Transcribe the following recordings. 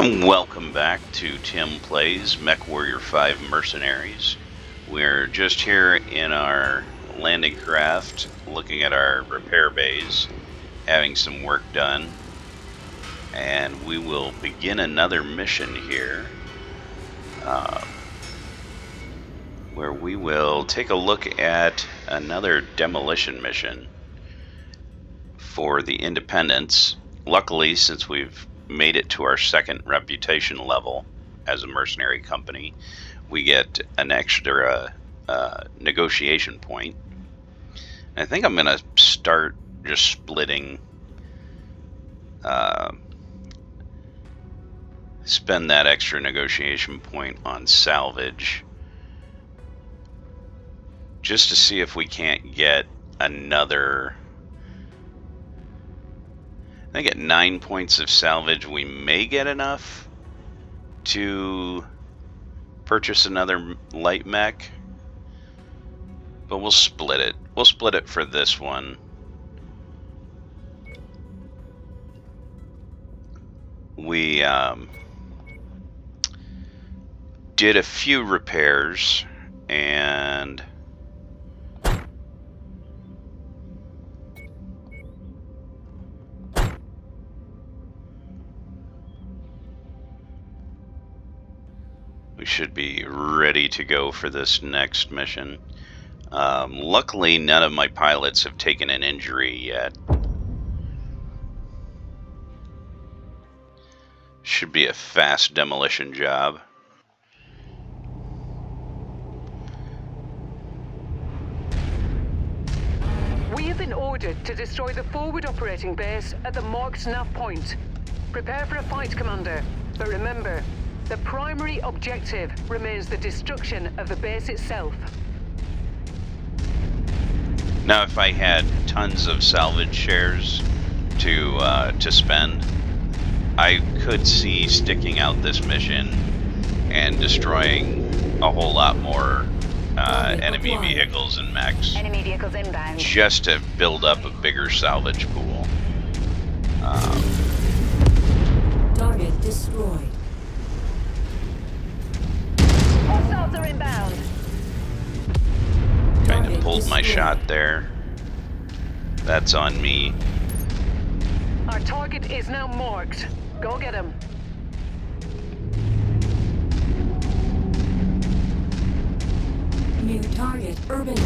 Welcome back to Tim Plays MechWarrior 5 Mercenaries. We're just here in our landing craft looking at our repair bays, having some work done. And we will begin another mission here where we will take a look at another demolition mission for the Independents. Luckily, since we've made it to our second reputation level as a mercenary company, we get an extra negotiation point. And I think I'm going to start just splitting, spend that extra negotiation point on salvage, just to see if we can't get another. I think at 9 points of salvage, we may get enough to purchase another light mech, but we'll split it. We'll split it for this one. We did a few repairs, and we should be ready to go for this next mission. Luckily, none of my pilots have taken an injury yet. Should be a fast demolition job. We have been ordered to destroy the forward operating base at the marked nav point. Prepare for a fight, Commander. But remember, the primary objective remains the destruction of the base itself. Now, if I had tons of salvage shares to spend, I could see sticking out this mission and destroying a whole lot more enemy vehicles and mechs. Enemy vehicles inbound. Just to build up a bigger salvage pool. Target destroyed. Hostiles are inbound. Kind of pulled my shot there. That's on me. Our target is now marked. Go get him. New target, urban.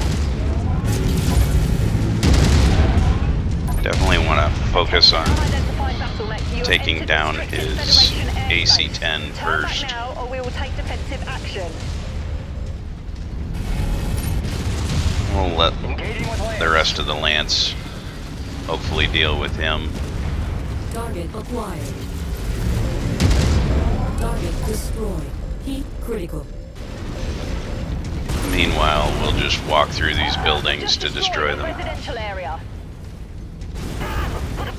Definitely want to focus on Unidentified battle mech. You taking enter down restricted his Federation airspace. AC-10 Turn first. back now, or we will take defensive action. We'll let the rest of the Lance hopefully deal with him. Target acquired. Target destroyed. Heat critical. Meanwhile, we'll just walk through these buildings to destroy them. Residential area.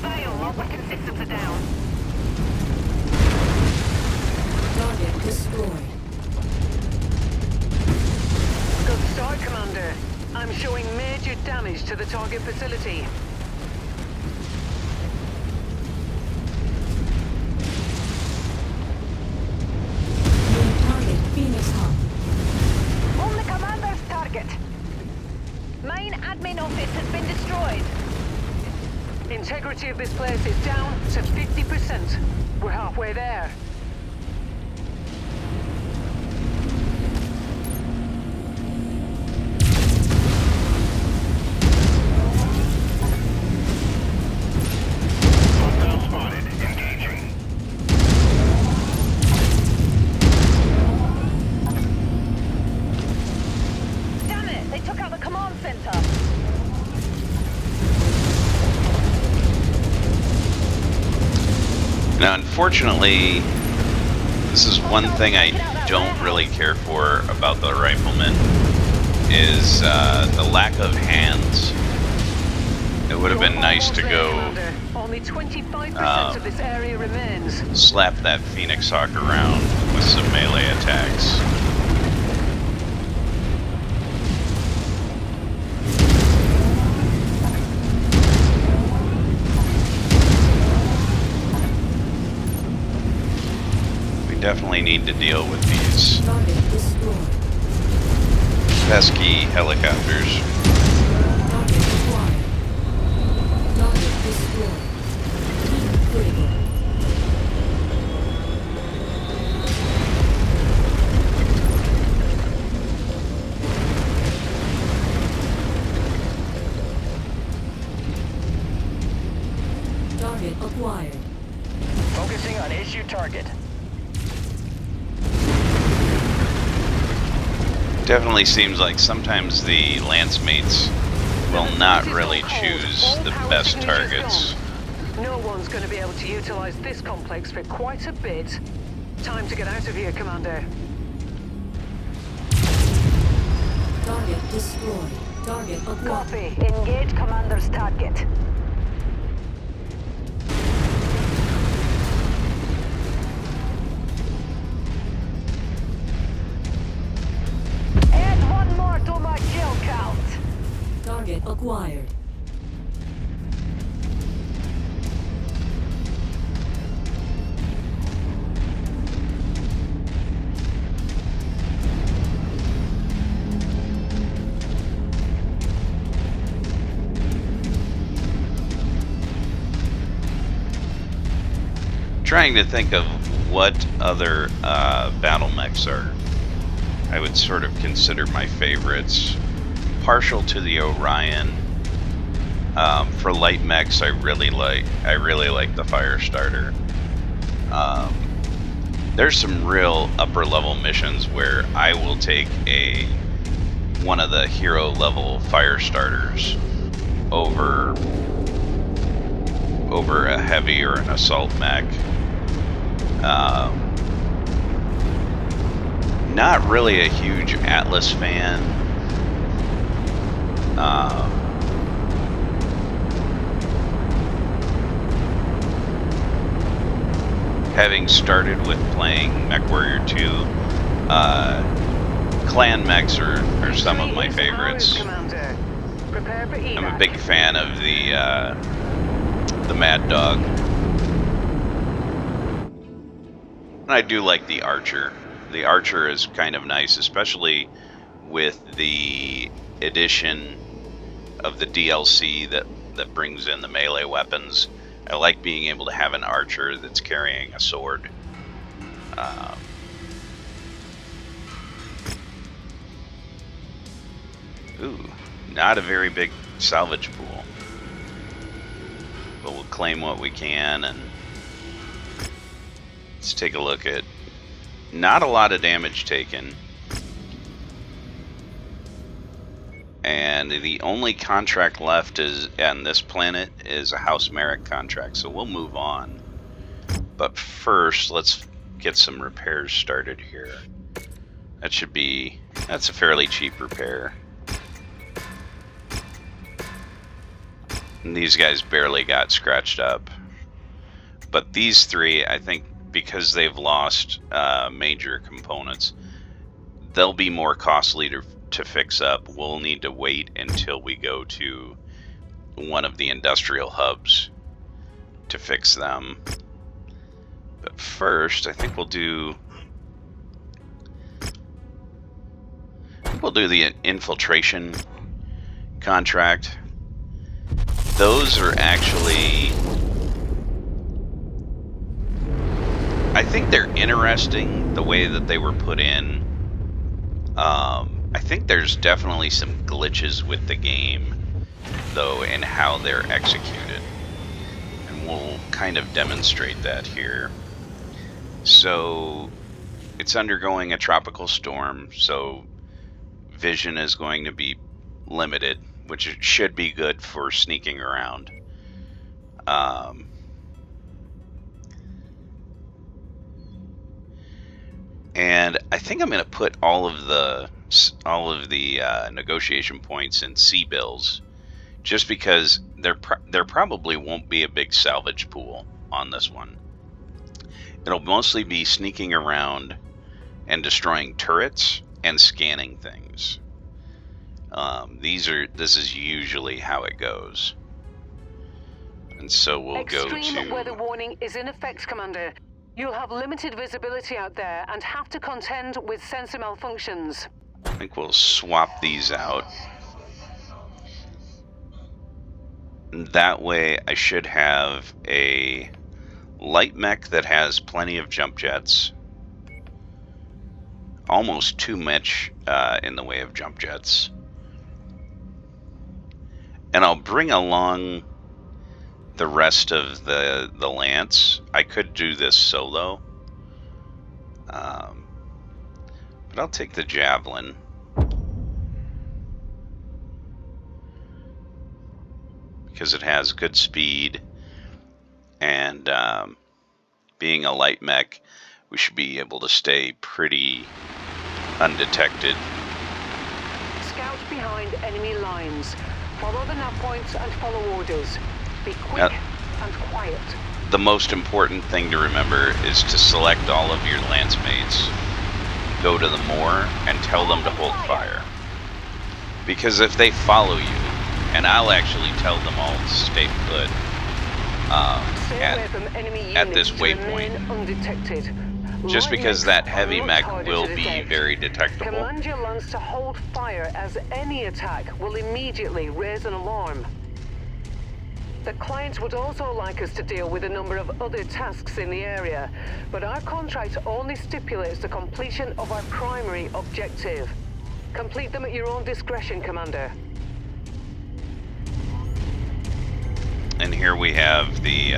Fail. All weapon systems are down. Target destroyed. Good start, Commander. I'm showing major damage to the target facility. New target, Phoenix Hub. On the commander's target. Main admin office has been destroyed. Integrity of this place is down to 50%. We're halfway there. Damn it! They took out the command center. Now, unfortunately, this is one thing I don't really care for about the rifleman, is the lack of hands. It would have been nice to go Only 25% of this area remains. slap that Phoenix Hawk around with some melee attacks. definitely need to deal with these Target destroyed. pesky helicopters. Target acquired. Target destroyed. Heat critical. Target acquired. Focusing on issue target. Definitely seems like sometimes the lance mates will not really choose the best targets. No one's going to be able to utilize this complex for quite a bit. Time to get out of here, Commander. Target destroyed. Target acquired. Copy. Engage commander's target. Add one more to my kill count. Target acquired. Trying to think of what other battle mechs are. I would sort of consider my favorites. Partial to the Orion. For light mechs, I really like the Firestarter. There's some real upper level missions where I will take one of the hero level Firestarters over a heavy or an assault mech. Not really a huge Atlas fan. Having started with playing MechWarrior 2, clan mechs are some of my favorites. Commander. Prepare for evac. I'm a big fan of the Mad Dog. And I do like the Archer. The Archer is kind of nice, especially with the addition of the DLC that brings in the melee weapons. I like being able to have an Archer that's carrying a sword. Ooh, not a very big salvage pool. But we'll claim what we can, and let's take a look at not a lot of damage taken. And the only contract left on this planet is a House Merrick contract, so we'll move on. But first, let's get some repairs started here. That's a fairly cheap repair. And these guys barely got scratched up. But these three, I think, because they've lost major components, they'll be more costly to fix up. We'll need to wait until we go to one of the industrial hubs to fix them. But first, I think we'll do the infiltration contract. Those are actually, I think they're interesting the way that they were put in. I think there's definitely some glitches with the game, though, in how they're executed. And we'll kind of demonstrate that here. So, it's undergoing a tropical storm, so vision is going to be limited, which should be good for sneaking around. And I think I'm going to put all of the negotiation points in C-bills, just because there probably won't be a big salvage pool on this one. It'll mostly be sneaking around and destroying turrets and scanning things. This is usually how it goes. And so we'll go to... Extreme weather warning is in effect, Commander. You'll have limited visibility out there and have to contend with sensor malfunctions. I think we'll swap these out. That way I should have a light mech that has plenty of jump jets. Almost too much in the way of jump jets. And I'll bring along the rest of the Lance. I could do this solo. But I'll take the Javelin. Because it has good speed. And being a light mech, we should be able to stay pretty undetected. Scout behind enemy lines. Follow the nav points and follow orders. Be quick and quiet. The most important thing to remember is to select all of your lance mates. Go to the moor and tell them to hold fire. Because if they follow you, and I'll actually tell them all to stay put at this waypoint. Undetected. Just because that heavy mech will be very detectable. Command your lance to hold fire, as any attack will immediately raise an alarm. The client would also like us to deal with a number of other tasks in the area, but our contract only stipulates the completion of our primary objective. Complete them at your own discretion, Commander. And here we have the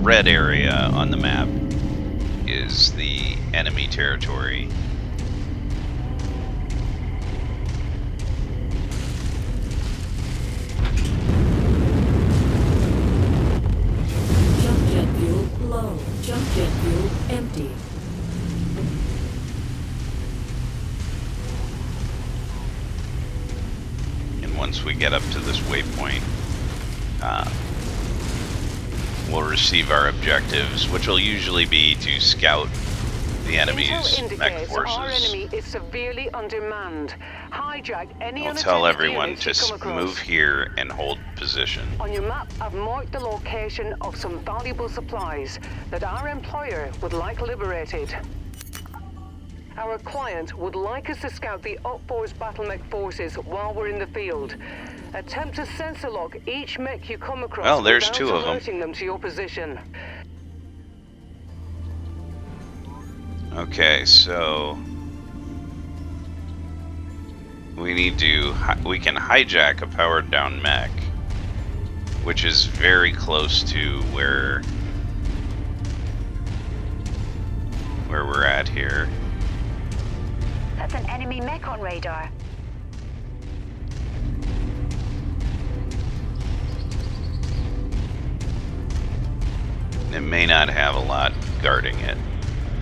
red area on the map is the enemy territory. Jump jet fuel low. Jump jet fuel empty. And once we get up to this waypoint, we'll receive our objectives, which will usually be to scout the enemy's mech forces. Our enemy is severely undermanned. Hijack any I'll tell unattended everyone units to you come across. move here and hold position. On your map, I've marked the location of some valuable supplies that our employer would like liberated. Our client would like us to scout the Op-4's battle mech forces while we're in the field. Attempt to sensor lock each mech you come across. Well, there's without two of them. alerting them to your position. Okay, so we can hijack a powered down mech, which is very close to where we're at here. That's an enemy mech on radar. It may not have a lot guarding it.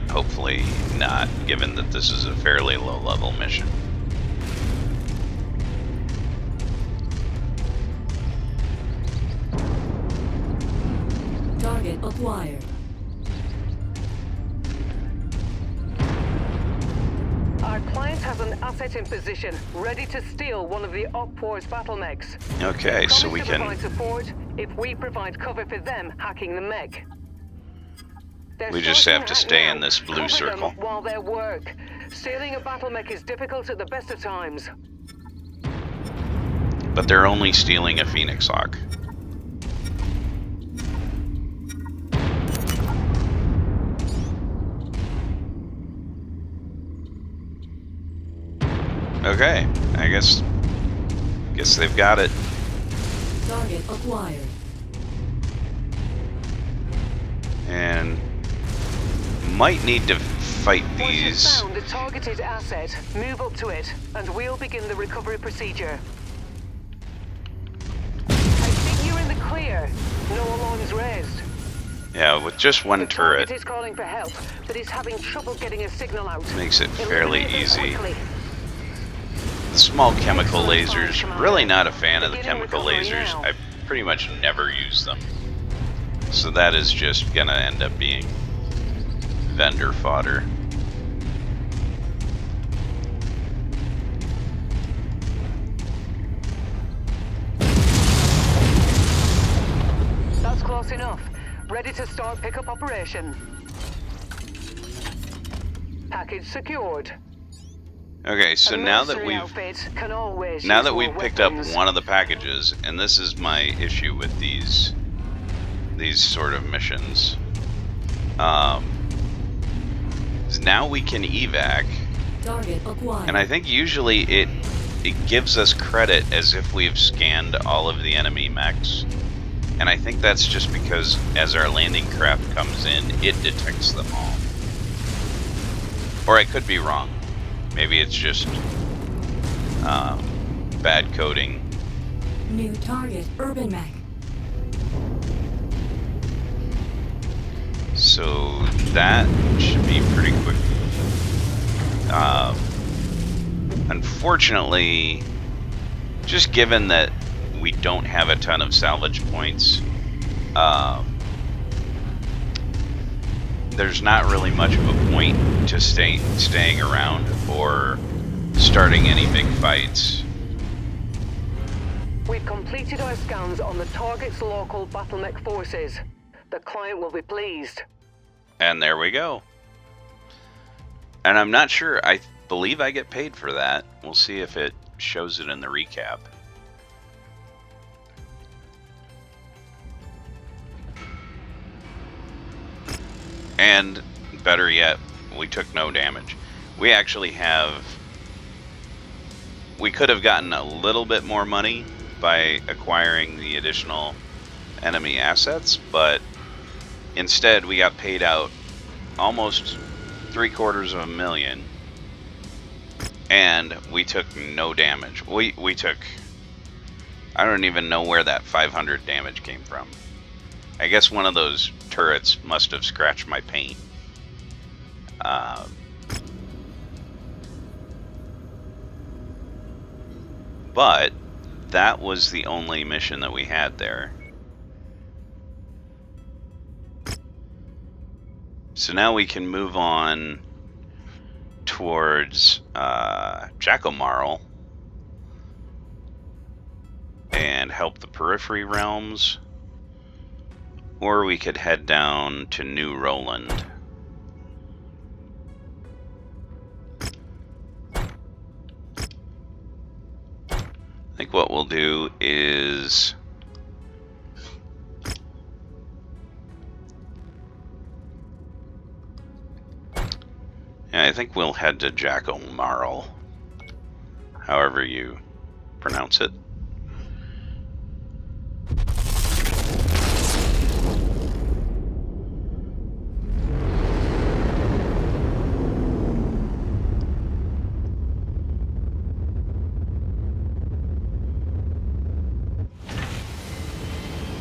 Hopefully not, given that this is a fairly low-level mission. Target acquired. Our client has an asset in position, ready to steal one of the Op-4's battle mechs. Okay, They so promise we to can... provide support if we provide cover for them hacking the mech. They're We just starting have to hack stay now. in this blue Cover circle. them while they work. Stealing a battle mech is difficult at the best of times. But they're only stealing a Phoenix Hawk. Okay, I guess they've got it. Target acquired. And might need to fight Once you've these. found the targeted asset, move up to it, and we'll begin the recovery procedure. I think you're in the clear. No alarms raised. Yeah, with just one The turret, target is calling for help, but he's having trouble getting a signal out. makes it fairly Eliminate them easy. quickly. The small chemical lasers, really not a fan of the chemical lasers. I pretty much never use them. So that is just gonna end up being vendor fodder. That's close enough. Ready to start pickup operation. Package secured. Okay, so A now that mercenary we've outfit can always now use that more we've picked up weapons. one of the packages, and this is my issue with these sort of missions. Is now we can evac, Target acquired. and I think usually it gives us credit as if we've scanned all of the enemy mechs. And I think that's just because as our landing craft comes in, it detects them all. Or I could be wrong. Maybe it's just bad coding. New target, Urban Mech. So that should be pretty quick. Unfortunately, just given that we don't have a ton of salvage points, there's not really much of a point to staying around or starting any big fights. We've completed our scans on the target's local battle mech forces. The client will be pleased. And there we go. And I'm not sure, I believe I get paid for that. We'll see if it shows it in the recap. And better yet, we took no damage. We actually have... We could have gotten a little bit more money by acquiring the additional enemy assets, but instead we got paid out almost $750,000, and we took no damage. We took... I don't even know where that 500 damage came from. I guess one of those turrets must have scratched my paint. But that was the only mission that we had there. So now we can move on towards Jackomarl and help the Periphery Realms. Or we could head down to New Roland. I think what we'll do is... Yeah, I think we'll head to Jackomarl, however you pronounce it.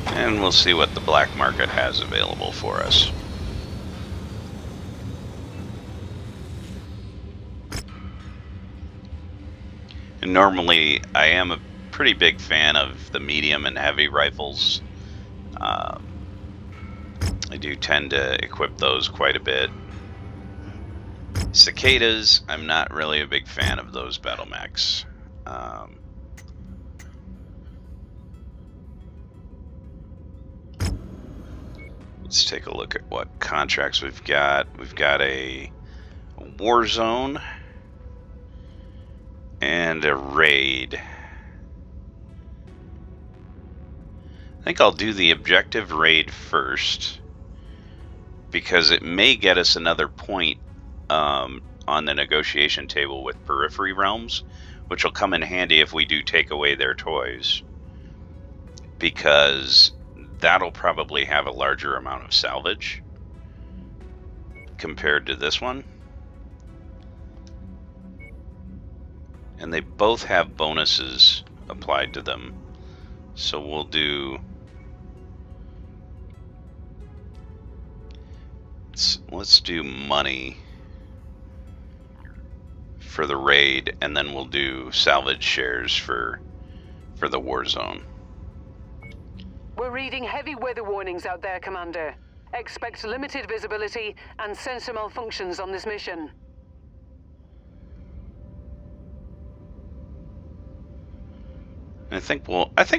And we'll see what the black market has available for us. And normally, I am a pretty big fan of the medium and heavy rifles. I do tend to equip those quite a bit. Cicadas, I'm not really a big fan of those battle mechs. Let's take a look at what contracts we've got. We've got a war zone and a raid. I think I'll do the objective raid first, because it may get us another point on the negotiation table with Periphery Realms, which will come in handy if we do take away their toys, because that'll probably have a larger amount of salvage compared to this one. And they both have bonuses applied to them. So we'll do... Let's do money for the raid, and then we'll do salvage shares for the war zone. We're reading heavy weather warnings out there, Commander. Expect limited visibility and sensor malfunctions on this mission. I think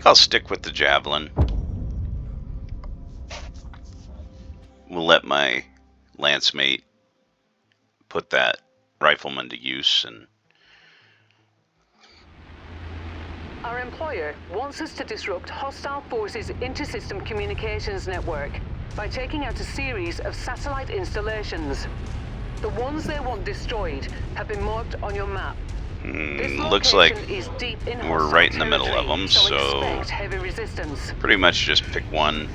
I'll stick with the Javelin. We'll let my lance mate put that rifleman to use. And Our employer wants us to disrupt hostile forces' inter-system communications network by taking out a series of satellite installations. The ones they want destroyed have been marked on your map. This looks like location is deep in we're hostile right in the middle of territory, them, so expect heavy resistance. pretty much just pick one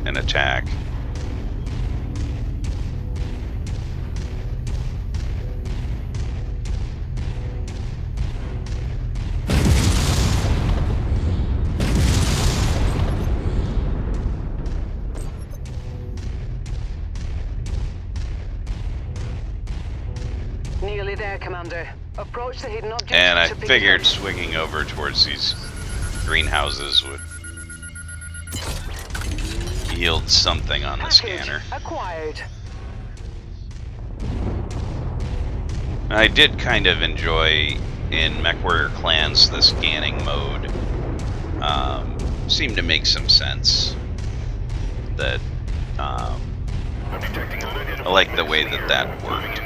and attack. Nearly there, Commander. Approach the hidden object. And I to pick it figured up. swinging over towards these greenhouses would yield something on the Package scanner. acquired. I did kind of enjoy in MechWarrior Clans the scanning mode. Seemed to make some sense. That I like the way that worked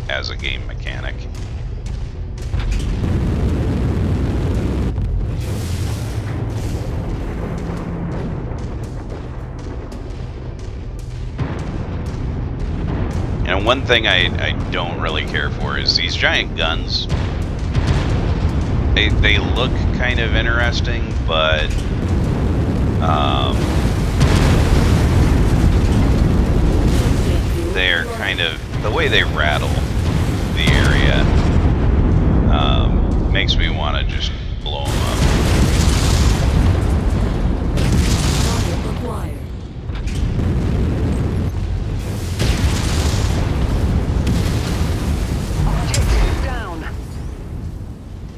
as a game mechanic. And one thing I don't really care for is these giant guns. They look kind of interesting, but they're kind of, the way they rattle the area makes me want to just blow them up. Target acquired. Objective down.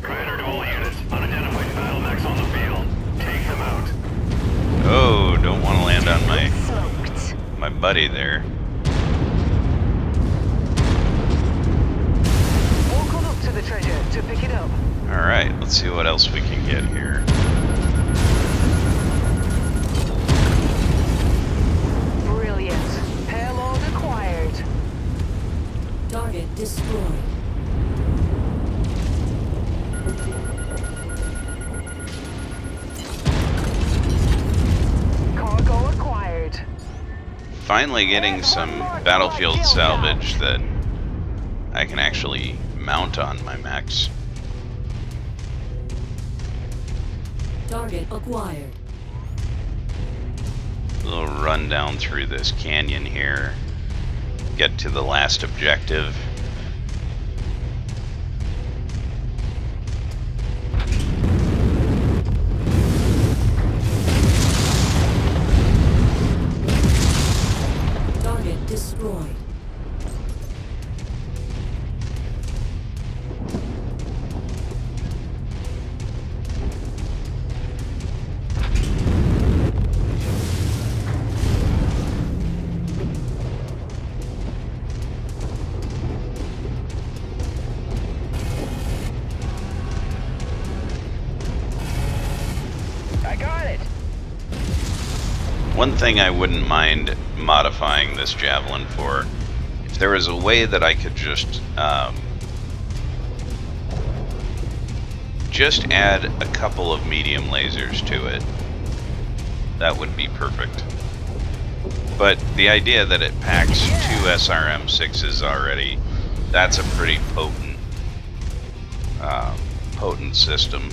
Commander to all units. Unidentified battle mechs on the field. Take them out. Oh, don't want to land on Smoked. my buddy there. Walk on up to the treasure to pick it up. Alright, let's see what else we can get here. Brilliant. Payload acquired. Target destroyed. Cargo acquired. Finally getting some battlefield salvage that I can actually mount on my mechs. Target acquired. A little run down through this canyon here. Get to the last objective. Target destroyed. I got it. One thing I wouldn't mind modifying this javelin for, if there was a way that I could just add a couple of medium lasers to it, that would be perfect. But the idea that it packs two SRM-6s already, that's a pretty potent system.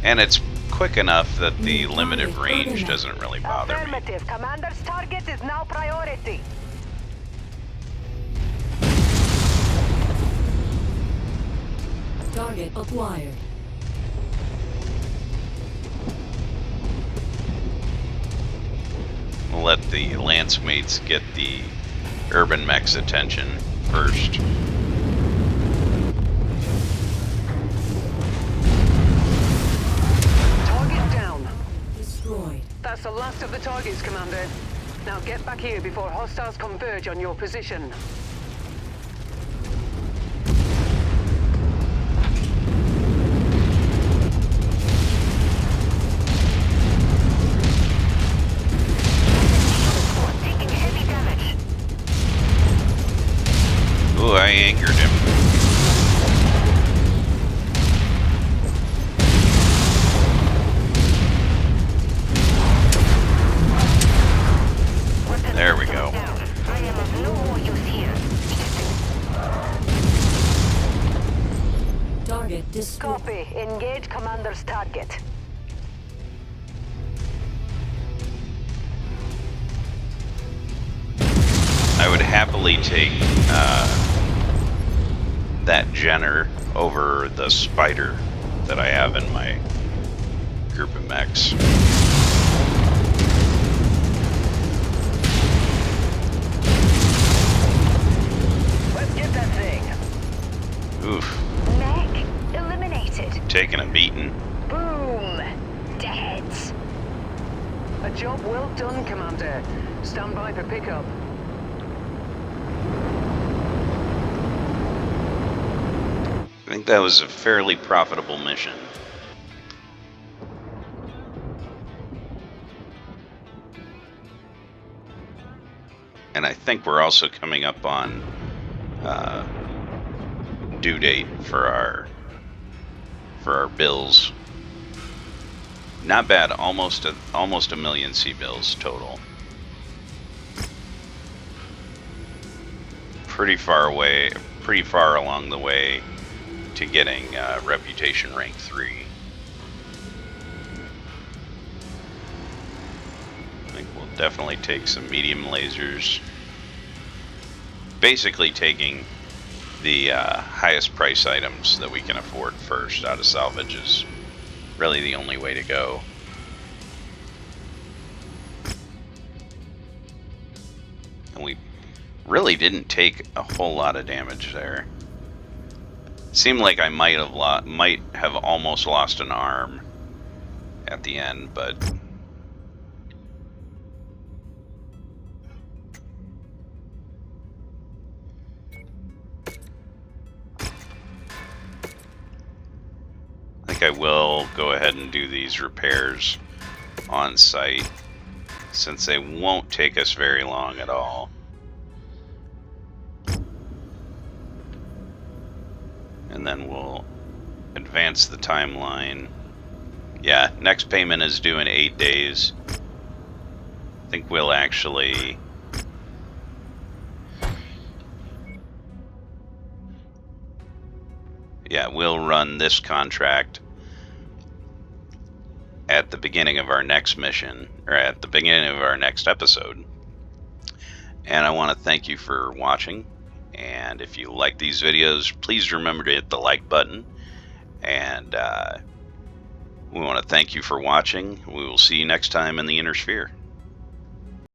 And it's quick enough that the limited range doesn't really bother me. Affirmative. Commander's target is now priority. Target acquired. We'll let the lance mates get the urban mech's attention first. Target down. Destroyed. That's the last of the targets, Commander. Now get back here before hostiles converge on your position. Target destroyed. Copy. Engage commander's target. I would happily take that Jenner over the Spider that I have in my group of mechs. Let's get that thing. Oof. Mech eliminated. Taking a beating. Boom. Dead. A job well done, Commander. Stand by for pickup. I think that was a fairly profitable mission. And I think we're also coming up on due date for our bills. Not bad, almost a million C bills total. Pretty far along the way to getting reputation rank 3. I think we'll definitely take some medium lasers. Basically taking the highest price items that we can afford first out of salvage is really the only way to go. And we really didn't take a whole lot of damage there. Seemed like I might have almost lost an arm at the end, but I think I will go ahead and do these repairs on site since they won't take us very long at all. And then we'll advance the timeline. Yeah, next payment is due in 8 days. I think we'll actually... Yeah, we'll run this contract at the beginning of our next mission, or at the beginning of our next episode. And I want to thank you for watching. And if you like these videos, please remember to hit the like button. And we want to thank you for watching. We will see you next time in the Inner Sphere.